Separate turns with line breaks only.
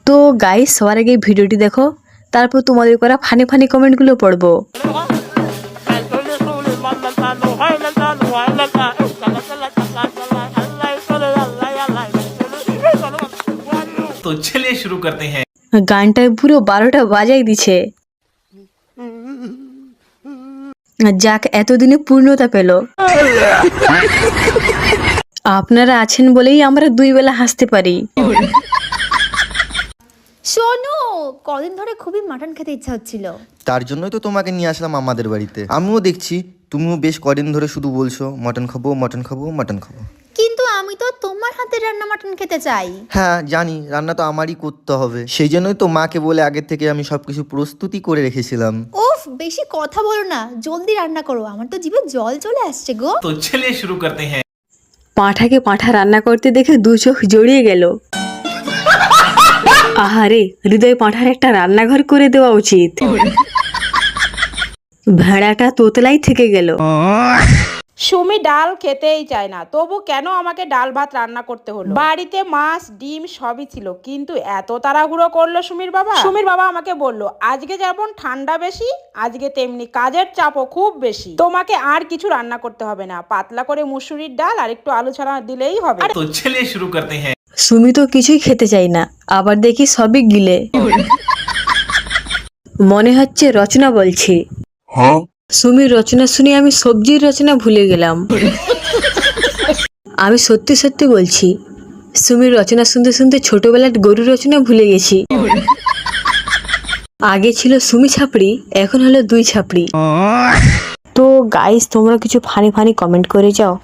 তো গাইস সবার আগে ভিডিওটি দেখো, তারপর তোমাদের করা ফানি ফানি কমেন্টগুলো পড়বো।
तो चलिए शुरू करते हैं।
গানটায় পুরো 12টা বাজাই দিছে। যাক এতদিনে পূর্ণতা পেল। আপনারা আছেন বলেই আমরা 2 বেলা হাসতে পারি।
শোনো, কদিন ধরে খুবই মাটন খেতে ইচ্ছা হচ্ছিল।
তার জন্যই তো তোমাকে নিয়ে আসলাম আমাদের বাড়িতে। আমিও দেখছি তুমিও বেশ কদিন ধরে শুধু বলছো মটন খাবো মটন খাবো মটন খাবো।
কিন্তু আমি তো তোমার হাতের রান্না মাটন খেতে চাই।
হ্যাঁ জানি, রান্না তো আমারই করতে হবে, সেই জন্যই তো মাকে বলে আগের থেকে আমি সবকিছু প্রস্তুতি করে রেখেছিলাম।
উফ, বেশি কথা বলো না, জলদি রান্না করো, আমার তো জিভে জল চলে আসছে গো।
तो चलिए शुरू करते हैं।
পাঁঠাকে পাঁঠা রান্না করতে দেখে 2 চোখ জড়িয়ে গেল। আহারে, হৃদয় পাঁঠার একটা রান্নাঘর করে দেওয়া উচিত। ভেড়াটা তোতলাই থেকে গেল।
সুমি ডাল খেতেই চায় না, তবু কেন আমাকে ডাল ভাত রান্না করতে হলো? বাড়িতে মাছ ডিম সবই ছিল, কিন্তু এত তাড়াহুড়ো করলো সুমির বাবা। সুমির বাবা আমাকে বলল, আজকে যেমন ঠান্ডা বেশি, আজকে তেমনি কাজের চাপও খুব বেশি, তোমাকে আর কিছু রান্না করতে হবে না, পাতলা করে মুসুরির ডাল আর একটু আলু ছাড়া দিলেই হবে।
तो चलिए शुरू करते हैं।
সুমি তো কিছুই খেতে চাই না, আবার দেখি সবই গিলে। মনে হচ্ছে রচনা বলছি। সুমির রচনা শুনে আমি সবজির রচনা ভুলে গেলাম। আমি সত্যি সত্যি বলছি, সুমির রচনা শুনতে শুনতে ছোটবেলার গরুর রচনা ভুলে গেছি। আগে ছিল সুমি ছাপড়ি, এখন হলো 2 ছাপড়ি। তো গাইস তোমরা কিছু ফানি ফানি কমেন্ট করে যাও।